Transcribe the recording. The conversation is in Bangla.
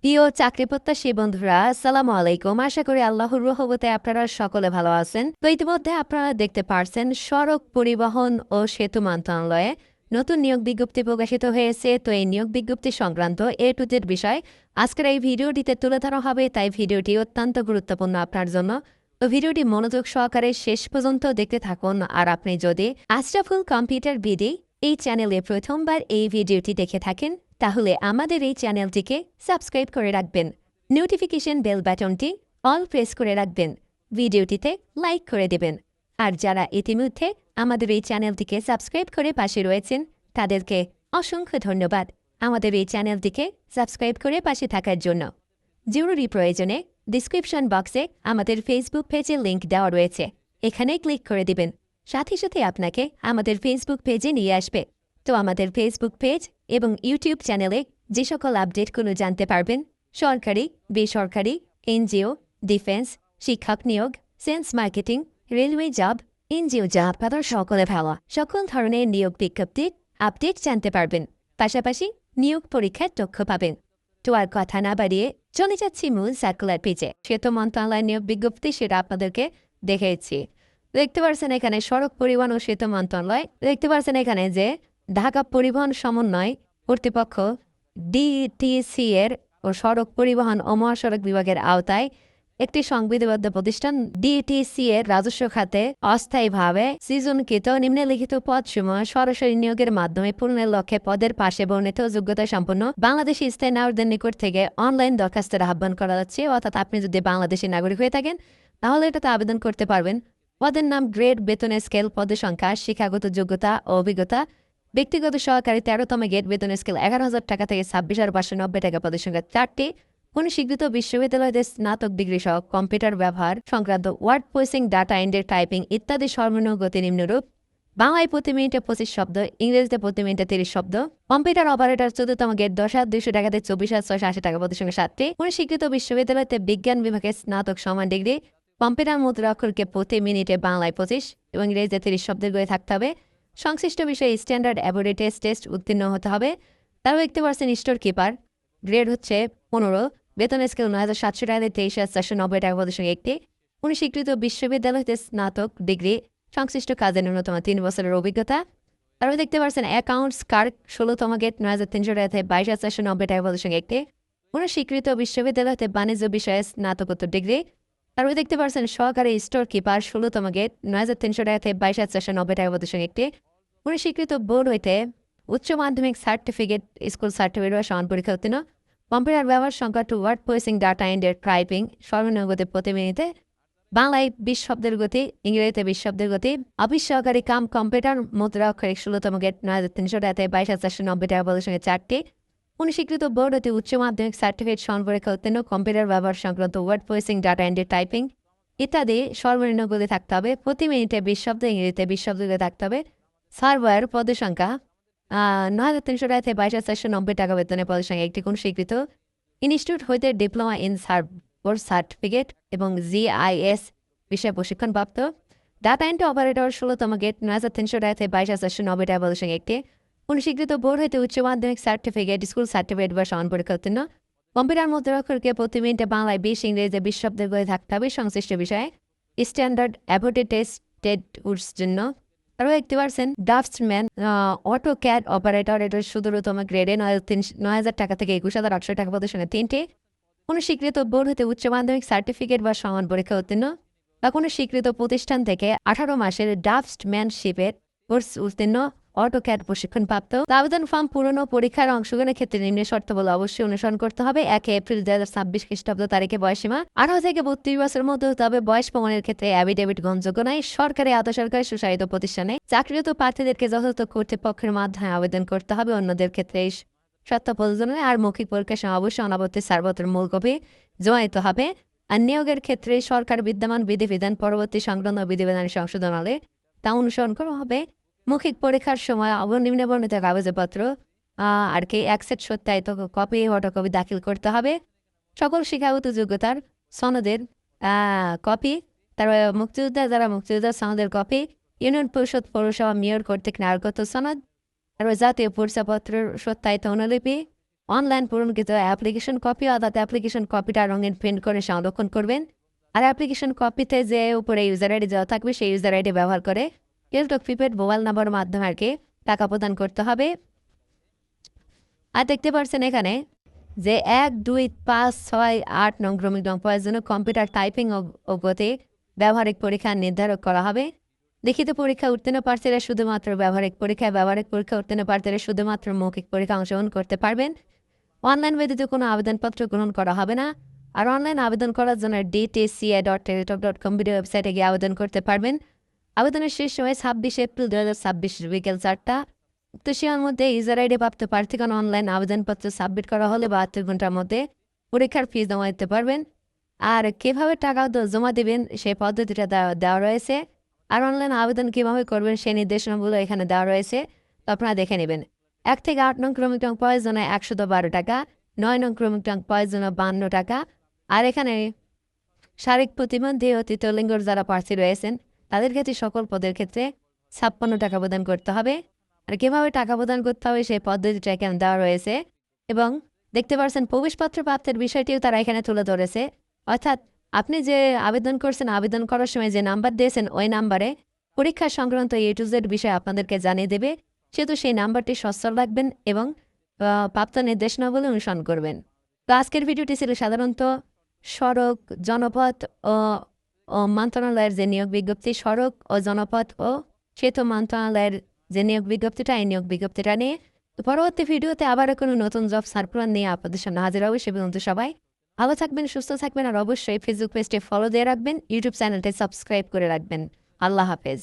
প্রিয় চাকরিপ্রত্যাশী বন্ধুরা, আসসালামু আলাইকুম। আশা করি আল্লাহর রহমতে আপনারা সকলে ভালো আছেন। তো ইতিমধ্যে আপনারা দেখতে পারছেন সড়ক পরিবহন ও সেতু মন্ত্রণালয়ে নতুন নিয়োগ বিজ্ঞপ্তি প্রকাশিত হয়েছে। তো এই নিয়োগ বিজ্ঞপ্তি সংক্রান্ত টু জেড বিষয় আজকের এই ভিডিওটিতে তুলে ধরা হবে, তাই ভিডিওটি অত্যন্ত গুরুত্বপূর্ণ আপনার জন্য। তো ভিডিওটি মনোযোগ সহকারে শেষ পর্যন্ত দেখতে থাকুন। আর আপনি যদি আশরাফুল কম্পিউটার বিডি এই চ্যানেলে প্রথমবার এই ভিডিওটি দেখে থাকেন, তাহলে আমাদের এই চ্যানেলটিকে সাবস্ক্রাইব করে রাখবেন, নোটিফিকেশন বেল বাটনটি অল প্রেস করে রাখবেন, ভিডিওটিতে লাইক করে দেবেন। আর যারা ইতিমধ্যে আমাদের এই চ্যানেলটিকে সাবস্ক্রাইব করে পাশে রয়েছেন, তাদেরকে অসংখ্য ধন্যবাদ আমাদের এই চ্যানেলটিকে সাবস্ক্রাইব করে পাশে থাকার জন্য। জরুরি প্রয়োজনে ডিসক্রিপশন বক্সে আমাদের ফেসবুক পেজের লিঙ্ক দেওয়া রয়েছে, এখানে ক্লিক করে দিবেন। সাথে সাথে আপনাকে আমাদের ফেসবুক পেজে নিয়ে আসবে। তো আমাদের ফেসবুক পেজ এবং ইউটিউব চ্যানেলে যে সকল আপডেটগুলো জানতে পারবেন, সরকারি, বেসরকারি, এনজিও, ডিফেন্স, শিক্ষক নিয়োগ, sales marketing, railway job, NGO job, other সকলে ভালো সকল ধরনের নিয়োগ বিজ্ঞপ্তির আপডেট জানতে পারবেন। পাশাপাশি নিয়োগ পরীক্ষার তথ্য পাবেন। তো আর কথা না বাড়িয়ে চলে যাচ্ছি মূল সার্কুলার পেজে। সেতু মন্ত্রণালয় নিয়োগ বিজ্ঞপ্তি সেটা আপনাদেরকে দেখেছি। দেখতে পাচ্ছেন এখানে সড়ক পরিবহন ও সেতু মন্ত্রণালয়। দেখতে পাচ্ছেন এখানে যে ঢাকা পরিবহন সমন্বয় কর্তৃপক্ষ ডিটিসি এর ও সড়ক পরিবহন ও মহাসড়ক বিভাগের আওতায় একটি সংবিধিবদ্ধ প্রতিষ্ঠান ডিটিসি এর রাজস্ব খাতে অস্থায়ীভাবে সৃজনকৃত নিম্নলিখিত পদসমূহ সরাসরি নিয়োগের মাধ্যমে পূরণের লক্ষ্যে পদের পাশে বর্ণিত যোগ্যতা সম্পন্ন বাংলাদেশি স্থায়ী নাগরিকদের নিকট থেকে অনলাইন দরখাস্তের আহ্বান করা যাচ্ছে। অর্থাৎ আপনি যদি বাংলাদেশি নাগরিক হয়ে থাকেন তাহলে এটাতে আবেদন করতে পারবেন। পদের নাম, গ্রেড, বেতনের স্কেল, পদের সংখ্যা, শিক্ষাগত যোগ্যতা ও অভিজ্ঞতা। ব্যক্তিগত সহকারী 13তম গ্রেড, বেতনের স্কেল 11,000 টাকা থেকে 26,590 টাকা। পদের সংখ্যা 4টি। কোন স্বীকৃত বিশ্ববিদ্যালয়তে স্নাতক ডিগ্রি সহ কম্পিউটার ব্যবহার সংক্রান্ত word processing, data entry, typing ইত্যাদি সর্বনিম্ন গতি নিম্নরূপ: বাংলায় প্রতি মিনিটে 25 শব্দ, ইংরেজিতে প্রতি মিনিটে 30 শব্দ। কম্পিউটার অপারেটর 14তম গ্রেড, 10,200 টাকা থেকে 24,680 টাকা। পদের সংখ্যা 7টি। কোন স্বীকৃত বিশ্ববিদ্যালয়তে বিজ্ঞান বিভাগে স্নাতক সমান ডিগ্রি। কম্পিউটার মুদ্রা অক্ষরকে প্রতি মিনিটে বাংলায় 25 এবং ইংরেজিতে 30 শব্দের করে থাকতে হবে। সংশ্লিষ্ট বিষয়ে স্ট্যান্ডার্ড অ্যাবিলিটি টেস্ট উত্তীর্ণ হতে হবে। তারও দেখতে পাচ্ছেন স্টোর কিপার, গ্রেড হচ্ছে 15, বেতন স্কেল 9,700 টাকা থেকে 23,490 টাকা। পদের সংখ্যা 1টি। কোন স্বীকৃত বিশ্ববিদ্যালয়তে স্নাতক ডিগ্রি, সংশ্লিষ্ট কাজের ন্যূনতম 3 বছরের অভিজ্ঞতা। তারপরে দেখতে পাচ্ছেন অ্যাকাউন্টস ক্লার্ক, 16তম গ্রেড, 9,300 টাকা থেকে 22,490 টাকা। পদের সংখ্যা 1টি। কোন স্বীকৃত বিশ্ববিদ্যালয়তে বাণিজ্য বিষয়ে স্নাতকোত্তর ডিগ্রি। তারপরে দেখতে পাচ্ছেন সহকারী স্টোর কিপার, 16তম গ্রেড, 9,300 টাকা থেকে 22,490 টাকা। পদের সংখ্যা 1টি। কোন স্বীকৃত বোর্ড হইতে উচ্চ মাধ্যমিক সার্টিফিকেট, স্কুল সার্টিফিকেট বা সমান পরীক্ষা উত্তীর্ণ। কম্পিউটার ব্যবহার সংখ্যা 2, word processing, data entry, typing সর্বনিম্ন গতি প্রতি মিনিটে বাংলায় 20 শব্দের গতি, ইংরেজিতে 20 শব্দের গতি। অফিস সহকারী কাম কম্পিউটার মুদ্রা অক্ষরিক, 16তম গ্রেড, 9,300 টাকা থেকে 22,490 টাকা। পদের সংখ্যা 4টি। কোন স্বীকৃত বোর্ড হতে উচ্চ মাধ্যমিক সার্টিফিকেট সমান পরীক্ষা উত্তীর্ণ। কম্পিউটার ব্যবহার সংক্রান্ত word processing, data entry, typing ইত্যাদি সর্বনিম্ন গতি থাকতে হবে। প্রতি মিনিটে 20 শব্দ, ইংরেজিতে 20 শব্দ করে থাকতে হবে। সার্ভার, পদের সংখ্যা 9,300 টাকা থেকে 22,490 টাকা। বেতনের পদের সংখ্যা 1টি। কোন স্বীকৃত ইনস্টিটিউট হইতে ডিপ্লোমা ইন সার্ভার সার্টিফিকেট এবং জিআইএস বিষয়ে প্রশিক্ষণপ্রাপ্ত। ডাটা এন্ট্রি অপারেটর, 16তম গ্রেড, 9,300 টাকা থেকে 22,490 টাকা। পদের সংখ্যা 1টি। কোন স্বীকৃত বোর্ড হইতে উচ্চ মাধ্যমিক সার্টিফিকেট, স্কুল সার্টিফিকেট বা সমান পরীক্ষা উত্তীর্ণ। কম্পিউটার মুদ্রা অক্ষরকে প্রতি মিনিটে বাংলায় 20, ইংরেজিতে 20 শব্দের করে থাকতে হবে। সংশ্লিষ্ট বিষয়ে স্ট্যান্ডার্ড অ্যাবিলিটি টেস্টেড উডস জন্য। আরও দেখতে পাচ্ছেন ড্রাফটসম্যান, অটো ক্যাড অপারেটর, এটা 17তম গ্রেডে, 9,000 টাকা থেকে 21,800 টাকা। পদের সংখ্যা 3টি। কোনো স্বীকৃত বোর্ড হতে উচ্চ মাধ্যমিক সার্টিফিকেট বা সমান পরীক্ষা উত্তীর্ণ বা কোনো স্বীকৃত প্রতিষ্ঠান থেকে 18 মাসের ড্রাফটসম্যানশিপের কোর্স উত্তীর্ণ, অটোক্যাড প্রশিক্ষণপ্রাপ্ত। আবেদন ফর্ম পূরণ ও পরীক্ষার অংশগ্রহণের ক্ষেত্রে নিম্ন শর্তাবলী অবশ্যই অনুসরণ করতে হবে। 1 এপ্রিল 2026 খ্রিস্টাব্দ তারিখে বয়সীমা 18 থেকে 32 বছরের মধ্যে হতে হবে। বয়স প্রমাণের ক্ষেত্রে অ্যাফিডেভিট গ্রহণযোগ্য নয়। সরকারি, আধা সরকারি, স্বশাসিত প্রতিষ্ঠানে চাকরিরত প্রার্থীদেরকে যথাযথ কর্তৃপক্ষের মাধ্যমে আবেদন করতে হবে। অন্যদের ক্ষেত্রে শর্ত প্রযোজনে আর মৌখিক পরীক্ষার সময় অবশ্যই অনাবর্তী সার্বত্র মূল কপি জমা দিতে হবে। আর নিয়োগের ক্ষেত্রে সরকার বিদ্যমান বিধিবিধান পরবর্তী সংক্রান্ত বিধিবিধানের সংশোধনালে তা অনুসরণ করা হবে। মৌখিক পরীক্ষার সময় অবনিম্ন বর্ণিত কাগজপত্র আর কি এক সেট সত্যায়িত কপি, ফটোকপি দাখিল করতে হবে। সকল শিক্ষাগত যোগ্যতার সনদের কপি, তারপরে যারা মুক্তিযোদ্ধা সনদের কপি, ইউনিয়ন পরিষদ, পৌরসভা, মেয়র কর্তৃক নাগরিকত্ব সনদ, তারপর জাতীয় পরিচয়পত্রের সত্যায়িত অনুলিপি, অনলাইন পূরণকৃত অ্যাপ্লিকেশন কপি অর্থাৎ অ্যাপ্লিকেশন কপিটা রঙিন প্রিন্ট করে সংরক্ষণ করবেন। আর অ্যাপ্লিকেশন কপিতে যে উপরে ইউজার আইডি দেওয়া থাকবে সেই ইউজার আইডি ব্যবহার করে টেলিটক প্রিপেড মোবাইল নাম্বারের মাধ্যমে আর কি টাকা প্রদান করতে হবে। আর দেখতে পাচ্ছেন এখানে যে 1, 2, 5, 6, 8 নং ক্রমিক নং পদের জন্য কম্পিউটার টাইপিং ও গতি ব্যবহারিক পরীক্ষা নির্ধারণ করা হবে। লিখিত পরীক্ষা উত্তীর্ণ প্রার্থীরা শুধুমাত্র ব্যবহারিক পরীক্ষা উত্তীর্ণ প্রার্থীরা শুধুমাত্র মৌখিক পরীক্ষা অংশগ্রহণ করতে পারবেন। অনলাইন ব্যতীত কোনো আবেদনপত্র গ্রহণ করা হবে না। আর অনলাইন আবেদন করার জন্য dtca.teletalk.com ওয়েবসাইটে গিয়ে আবেদন করতে পারবেন। আবেদনের শেষ সময় 26 এপ্রিল 2026 বিকেল 4টা। উক্ত সীমার মধ্যে ইউজার আইডি প্রাপ্ত প্রার্থীগণ অনলাইন আবেদনপত্র সাবমিট করা হলে 72 ঘন্টার মধ্যে পরীক্ষার ফি জমা দিতে পারবেন। আর কীভাবে টাকা জমা দেবেন সেই পদ্ধতিটা দেওয়া রয়েছে। আর অনলাইন আবেদন কীভাবে করবেন সেই নির্দেশনাগুলো এখানে দেওয়া রয়েছে, তো আপনারা দেখে নেবেন। 1 থেকে 8 নং ক্রমিক নং পদের জন্য 112 টাকা, 9 নং ক্রমিক নং পদের জন্য 52 টাকা। আর এখানে শারীরিক প্রতিবন্ধী ও তৃতীয় লিঙ্গের যারা প্রার্থী রয়েছেন তাদের ক্ষেত্রে সকল পদের ক্ষেত্রে 56 টাকা প্রদান করতে হবে। আর কীভাবে টাকা প্রদান করতে হবে সেই পদ্ধতিটা এখানে দেওয়া রয়েছে। এবং দেখতে পাচ্ছেন প্রবেশপত্র প্রাপ্তের বিষয়টিও তারা এখানে তুলে ধরেছে। অর্থাৎ আপনি যে আবেদন করছেন, আবেদন করার সময় যে নাম্বার দিয়েছেন ওই নাম্বারে পরীক্ষা সংক্রান্ত A to Z বিষয়ে আপনাদেরকে জানিয়ে দেবে। সেহেতু সেই নাম্বারটি সচ্ছল রাখবেন এবং প্রাপ্ত নির্দেশনাগুলো অনুসরণ করবেন। তো আজকের ভিডিওটি ছিল সাধারণত সড়ক, জনপথ ও মন্ত্রণালয়ের যে নিয়োগ বিজ্ঞপ্তি, সড়ক ও জনপথ ও সেতু মন্ত্রণালয়ের যে নিয়োগ বিজ্ঞপ্তিটা, এই নিয়োগ বিজ্ঞপ্তিটা নিয়ে। তো পরবর্তী ভিডিওতে আবারও কোনো নতুন জব সার্কুলার নিয়ে আপনাদের সামনে হাজির হবে। সে পর্যন্ত সবাই ভালো থাকবেন, সুস্থ থাকবেন। আর অবশ্যই ফেসবুক পেজটি ফলো দিয়ে রাখবেন, ইউটিউব চ্যানেলটি সাবস্ক্রাইব করে রাখবেন। আল্লাহ হাফেজ।